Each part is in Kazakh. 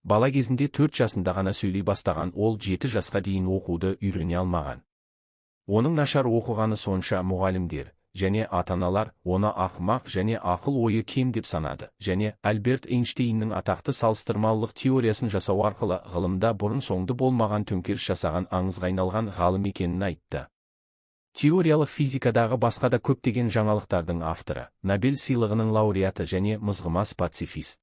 Бала кезінде 4 жасында ғана сөйлей бастаған ол 7 жасқа дейін оқуды үйрене алмаған. Оның нашар оқығаны сонша мұғалімдер және ата-аналар оны ақымақ және ақыл-ойы кем деп санады, және Альберт Эйнштейннің атақты салыстырмалылық теориясын жасау арқылы ғылымда бұрын-соңды болмаған төңкеріс жасаған аңызға айналған ғалым екенін айтты. Теориялық физикадағы басқа да көптеген жаңалықтардың авторы, Нобель сыйлығының лауреаты және мызғымас пацифист.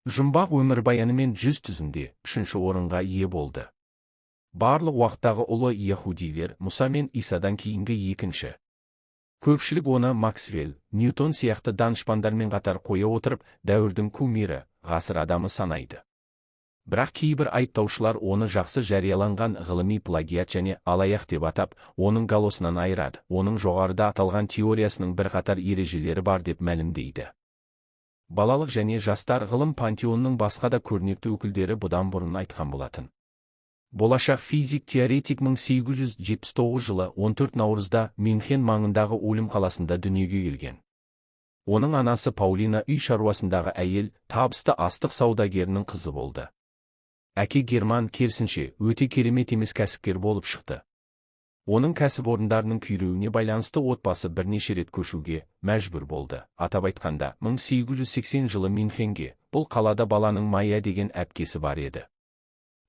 Жұмбақ өмірбаянымен 100 тізімде 3-ші орынға ие болды. Барлық уақыттағы ұлы яһудилер Мұса мен Исадан кейінгі екінші. Көпшілік оны Максвелл, Ньютон сияқты данышпандармен қатар қоя отырып, дәуірдің кумирі, ғасыр адамы санайды. Бірақ кейбір айыптаушылар оны жақсы жарияланған ғылыми плагиат және алаяқ деп атап, оның галосынан айырады. Оның жоғарыда аталған теориясының бірқатар ережелері бар деп мәлімдейді. Балалық және жастар ғылым пантеонының басқа да көрнекті өкілдері бұдан бұрын айтқан болатын. Болашақ физик-теоретик 1879 жылы 14 наурызда Мюнхен маңындағы Ульм қаласында дүниеге келген. Оның анасы Паулина үй шаруасындағы әйел, табысты астық саудагерінің қызы болды. Әке Герман керісінше өте керемет емес кәсіпкер болып шықты. Оның кәсіпорындарының күйреуіне байланысты отбасы бірнеше рет көшуге мәжбүр болды. Атап айтқанда, 1880 жылы Мюнхенге, бұл қалада баланың Майя деген әпкесі бар еді.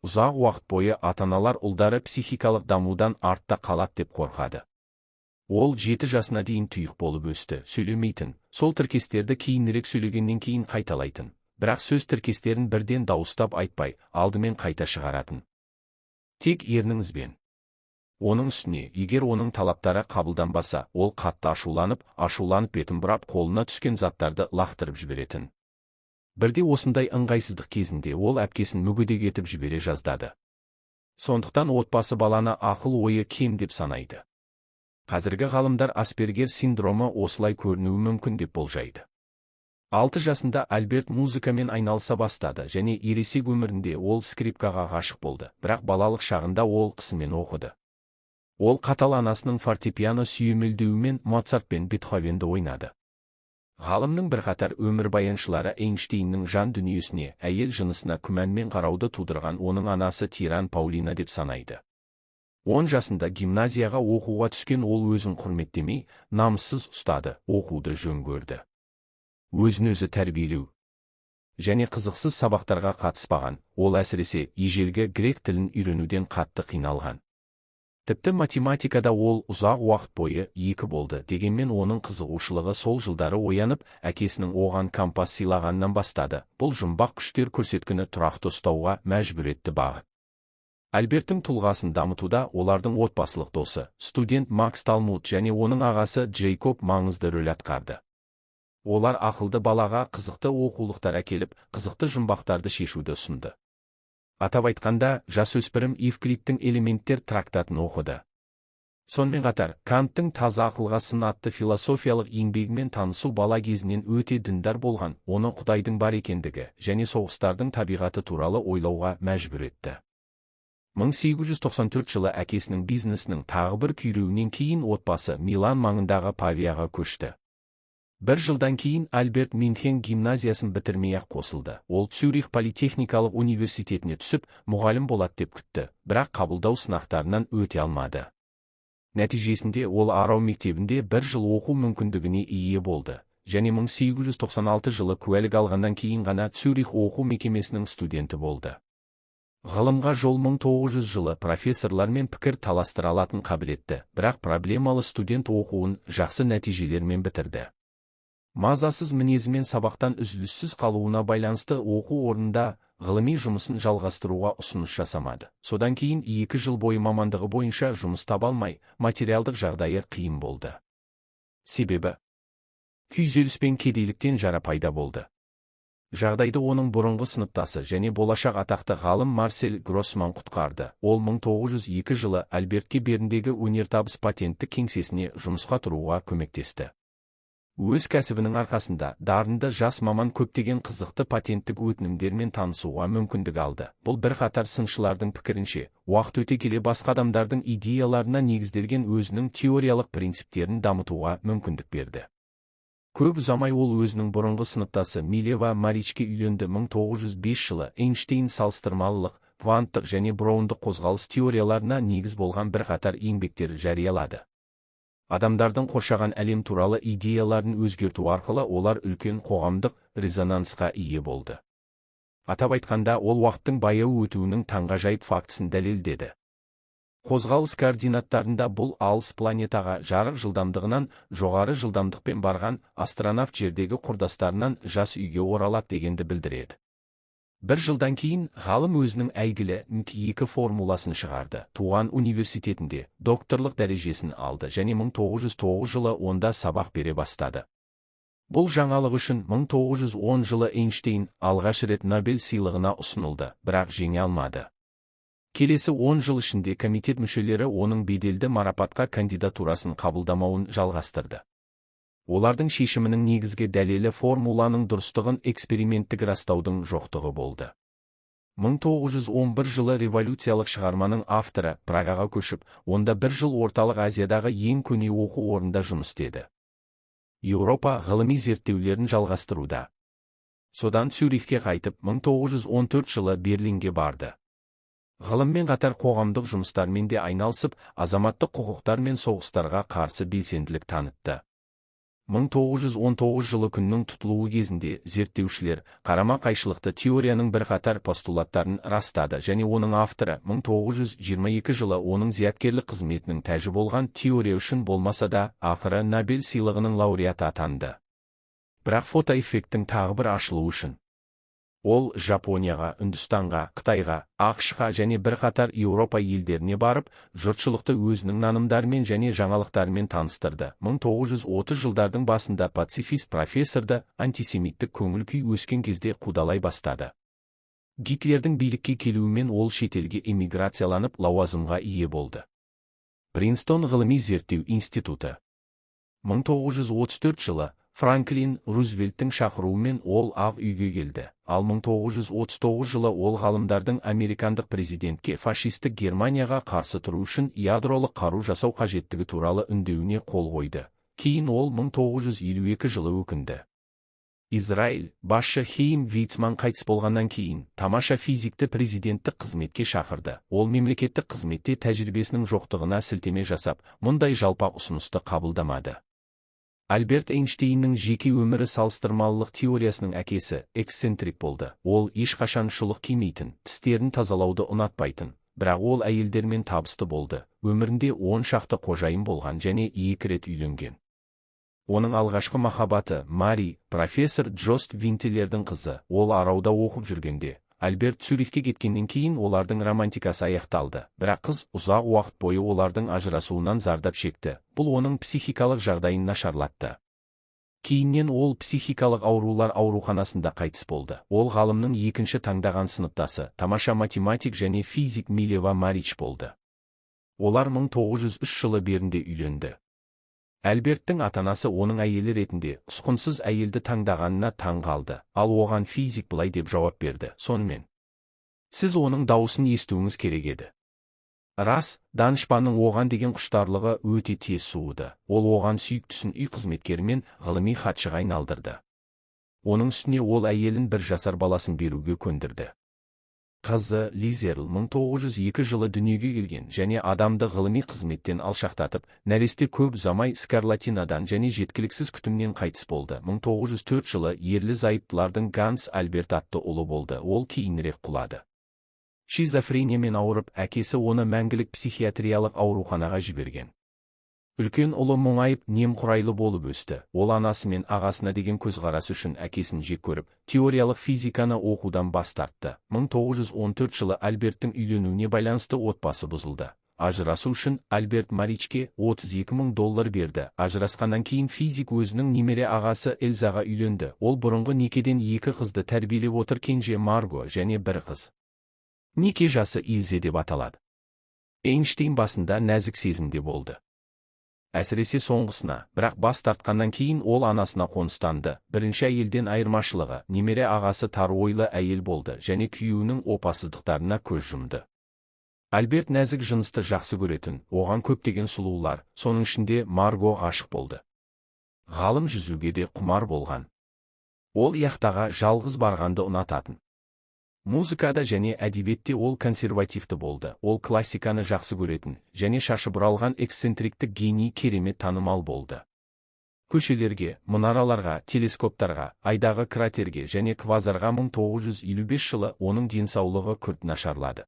Ұзақ уақыт бойы ата-аналар ұлдары психикалық дамудан артта қалады деп қорқады. Ол 7 жасына дейін тұйық болып өсті, сөйлемейтін, сол тіркестерді кейінірек сөйлегеннен кейін қайталайтын, бірақ сөз тіркестерін бірден дауыстап айтпай, алдымен қайта шығаратын. Тек ернің ізбен. Оның үстіне, егер оның талаптары қабылданбаса, ол қатты ашуланып бетін бұрап қолына түскен заттарды лақтырып жіберетін. Бірде осындай ыңғайсыздық кезінде ол әпкесін мүгедек етіп жібере жаздады. Сондықтан отбасы баланы ақыл-ойы кем деп санайды. Қазіргі ғалымдар Аспергер синдромы осылай көрінуі мүмкін деп болжайды. 6 жасында Альберт музыкамен айналыса бастады және ересек өмірінде ол скрипкаға ғашық болды, бірақ балалық шағында ол қысымен оқыды. Ол қатал анасының фортепиано сүйемелдеуімен Моцарт пен Бетховенді ойнады. Ғалымның бірқатар өмірбаяншылары Эйнштейннің жан дүниесіне, әйел жынысына күмәнмен қарауды тудырған оның анасы тиран Паулина деп санайды. 10 жасында гимназияға оқуға түскен ол өзін құрметтемей, намыссыз ұстады, оқуды жөн көрді. Өзін-өзі тәрбиелеу және қызықсыз сабақтарға қатыспаған, ол әсіресе ежелгі грек тілін үйренуден қатты қиналған. Тіпті математикада ол ұзақ уақыт бойы 2 болды, дегенмен оның қызығушылығы сол жылдары оянып, әкесінің оған компас сыйлағаннан бастады. Бұл жұмбақ күштер көрсеткіні тұрақты ұстауға мәжбүр етті бағыт. Альберттің тұлғасын дамытуда олардың отбасылық досы, студент Макс Талмуд және оның ағасы Джейкоб маңызды рөл атқарды. Олар ақылды балаға қызықты оқулықтар әкеліп, қызықты жұмбақтарды шешуді ұсынды. Атап айтқанда, жасөспірім Евклидтің элементтер трактатын оқыды. Сонымен қатар, Канттың таза ақылға сын атты философиялық еңбегімен танысу бала кезінен өте діндар болған, оны Құдайдың бар екендігі және соғыстардың табиғаты туралы ойлауға мәжбүр етті. 1894 жылы әкесінің бизнесінің тағы бір күйреуінен кейін отбасы Милан маңындағы Павияға көшті. 1 жылдан кейін Альберт Мюнхен гимназиясын бітірмей-ақ қосылды. Ол Цюрих политехникалық университетіне түсіп, мұғалім болады деп күтті, бірақ қабылдау сынақтарынан өте алмады. Нәтижесінде ол Арау мектебінде 1 жыл оқу мүмкіндігіне ие болды, және 1896 жылы куәлік алғаннан кейін ғана Цюрих оқу мекемесінің студенті болды. Ғылымға жол 1900 жылы профессорлармен пікір таластыра алатын қабілетті, бірақ проблемалы студент оқуын жақсы нәтижелермен бітірді. Мазасыз мінезімен сабақтан үзіліссіз қалуына байланысты оқу орнында ғылыми жұмысын жалғастыруға ұсыныс жасамады. Содан кейін 2 жыл бойы мамандығы бойынша жұмыс таба алмай, материалдық жағдайы қиын болды. Себебі күйзеліс пен кедейліктен жара пайда болды. Жағдайды оның бұрынғы сыныптасы және болашақ атақты ғалым Марсель Гроссман құтқарды. Ол 1902 жылы Альбертке Берндегі өнертабыс патенттік кеңсесіне жұмысқа тұруға көмектесті. Өз кәсібінің арқасында дарынды жас маман көптеген қызықты патенттік өтінімдермен танысуға мүмкіндік алды. Бұл бірқатар сыншылардың пікірінше, уақыт өте келе басқа адамдардың идеяларына негізделген өзінің теориялық принциптерін дамытуға мүмкіндік берді. Көп ұзамай ол өзінің бұрынғы сыныптасы Милева Маричке үйленді. 1905 жылы Эйнштейн салыстырмалылық, кванттық және броундық қозғалыс теорияларына негіз болған бірқатар еңбектер жариялады. Адамдардың қоршаған әлем туралы идеяларын өзгерту арқылы олар үлкен қоғамдық резонансқа ие болды. Атап айтқанда, ол уақыттың баяу өтуінің таңғажайып фактісін дәлелдеді. Қозғалыс координаттарында бұл алыс планетаға жарық жылдамдығынан жоғары жылдамдықпен барған астронавт жердегі құрдастарынан жас үйге оралады дегенді білдіреді. Бір жылдан кейін ғалым өзінің әйгілі НТ2 формуласын шығарды. Туған университетінде докторлық дәрежесін алды және 1909 жылы онда сабақ бере бастады. Бұл жаңалық үшін 1910 жылы Эйнштейн алғаш рет Нобель сыйлығына ұсынылды, бірақ жеңе алмады. Келесі 10 жыл ішінде комитет мүшелері оның беделді марапатқа кандидатурасын қабылдамауын жалғастырды. Олардың шешімінің негізгі дәлелі формуланың дұрыстығын эксперименттік растаудың жоқтығы болды. 1911 жылы революциялық шығарманың авторы Прагаға көшіп, онда бір жыл Орталық Азиядағы ең көне оқу орнында жұмыс істеді. Еуропа ғылыми зерттеулерін жалғастыруда. Содан Цюрихке қайтып, 1914 жылы Берлинге барды. Ғылыммен қатар қоғамдық жұмыстармен де айналысып, азаматтық құқықтар мен соғыстарға қарсы белсенділік танытты. 1919 жылы күннің тұтылуы кезінде зерттеушілер қарама-қайшылықты теорияның бірқатар постулаттарын растады және оның авторы 1922 жылы оның зияткерлік қызметінің тәжі болған теория үшін болмаса да ақыры Нобель сыйлығының лауреаты атанды. Бірақ фотоэффекттің тағы бір ашылуы үшін ол Жапонияға, Үндістанға, Қытайға, ақш-қа және бірқатар Еуропа елдеріне барып, жұртшылықты өзінің нанымдарымен және жаңалықтарымен таныстырды. 1930 жылдардың басында пацифист профессорды антисемиттік көңіл-күй өскен кезде қудалай бастады. Гитлердің билікке келуімен ол шетелге эмиграцияланып, лауазымға ие болды. Принстон ғылыми зерттеу институты. 1934 жылы Франклин Рузвельттің шақыруымен ол Ақ үйге келді. Ал 1939 жылы ол ғалымдардың американдық президентке фашистік Германияға қарсы тұру үшін ядролық қару жасау қажеттігі туралы үндеуіне қол қойды. Кейін ол 1952 жылы өкінді. Израиль басшы Хейм Вейцман қайтыс болғаннан кейін тамаша физикті президенттік қызметке шақырды. Ол мемлекеттік қызметте тәжірибесінің жоқтығына сілтеме жасап, мұндай жалпақ ұсынысты қабылдамады. Альберт Эйнштейннің жеке өмірі салыстырмалылық теориясының әкесі эксцентрик болды. Ол ешқашан шұлық кимейтін, тістерін тазалауды ұнатпайтын, бірақ ол әйелдермен табысты болды. Өмірінде 10 шақты қожайын болған және 2 рет үйленген. Оның алғашқы махаббаты Мари, профессор Джост Винтелердің қызы. Ол Арауда оқып жүргенде Альберт Цюрихке кеткеннен кейін олардың романтикасы аяқталды, бірақ қыз ұзақ уақыт бойы олардың ажырасуынан зардап шекті. Бұл оның психикалық жағдайын нашарлатты. Кейіннен ол психикалық аурулар ауруханасында қайтыс болды. Ол ғалымның екінші таңдаған сыныптасы, тамаша математик және физик Милева Марич болды. Олар 1903 жылы Бернде үйленді. Альберттің атанасы оның әйелі ретінде ұсқынсыз әйелді таңдағанына таң қалды, ал оған физик былай деп жауап берді: сонымен сіз оның дауысын естуіңіз керек еді. Рас, данышпанның оған деген құштарлығы өте тез суыды. Ол оған сүйіктісін үй қызметкері мен ғылыми хатшыға айналдырды. Оның үстіне ол әйелін 1 жасар баласын беруге көндірді. Қызы Лизерл 1902 жылы дүниеге келген және адамды ғылыми қызметтен алшақтатып, нәресте көп ұзамай скарлатинадан және жеткіліксіз күтімнен қайтыс болды. 1904 жылы ерлі зайыптылардың Ганс Альберт атты ұлы болды. Ол кейінірек құлады. Шизофрениямен ауырып, әкесі оны мәңгілік психиатриялық ауруханаға жіберген. Үлкен ұлы мұңайып, немқұрайлы болып өсті. Ол анасы мен ағасына деген көзқарас үшін әкесін жек көріп, теориялық физиканы оқудан бас тартты. 1914 жылы Альберттің үйленуіне байланысты отбасы бұзылды. Ажырасу үшін Альберт Маричке $32,000 берді. Ажырасқаннан кейін физик өзінің немере ағасы Эльзаға үйленді. Ол бұрынғы некеден 2 қызды тәрбиелеп отыр, кенже Марго және 1 қыз. Неке жасы Илзе деп аталады. Эйнштейн басында нәзік сезімде болды. Әсіресе соңғысына, бірақ бас тартқаннан кейін ол анасына қоныстанды. Бірінші әйелден айырмашылығы, немере ағасы тар ойлы әйел болды және күйеуінің опасыздықтарына көз жұмды. Альберт нәзік жынысты жақсы көретін, оған көптеген сұлулар, соның ішінде Марго ғашық болды. Ғалым жүзуге де құмар болған. Ол яхтаға жалғыз барғанды ұнататын. Музыкада және әдебиетте ол консервативті болды. Ол классиканы жақсы көретін, және шашы бұралған эксцентриктік гений керемет танымал болды. Көшелерге, мұнараларға, телескоптарға, айдағы кратерге және квазарға 1955 жылы оның денсаулығы күрт нашарлады.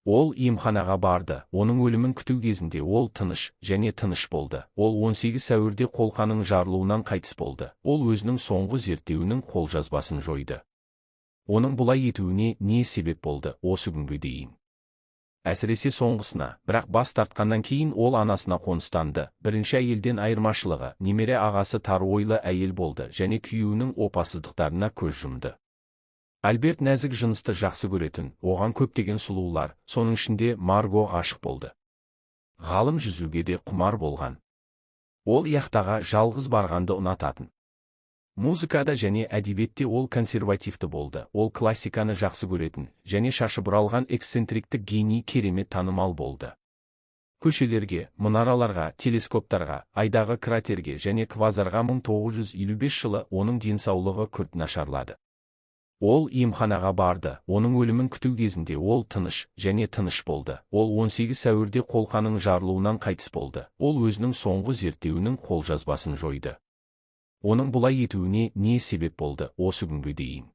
Ол емханаға барды. Оның өлімін күту кезінде ол тыныш және тыныш болды. Ол 18 сәуірде қолқаның жарылуынан қайтыс болды. Ол өзінің соңғы зерттеуінің қолжазбасын жойды. Оның бұлай етуіне не себеп болды осы күнге дейін? Әсіресе соңғысына, бірақ бас тартқаннан кейін ол анасына қоныстанды. Бірінші әйелден айырмашылығы, немере ағасы тар ойлы әйел болды және күйеуінің опасыздықтарына көз жұмды. Альберт нәзік жынысты жақсы көретін, оған көптеген сұлулар, соның ішінде Марго ғашық болды. Ғалым жүзуге де құмар болған. Ол яхтаға жалғыз барғанды ұнататын. Музыкада және әдебиетте ол консервативті болды. Ол классиканы жақсы көретін, және шашы бұралған эксцентриктік гений керемет танымал болды. Көшелерге, мұнараларға, телескоптарға, айдағы кратерге және квазарға 1955 жылы оның денсаулығы күрт нашарлады. Ол емханаға барды. Оның өлімін күту кезінде ол тыныш және тыныш болды. Ол 18 сәуірде қолқаның жарылуынан қайтыс болды. Ол өзінің соңғы зерттеуінің қолжазбасын жойды. Оның бұлай етуіне не себеп болды осы күнге дейін?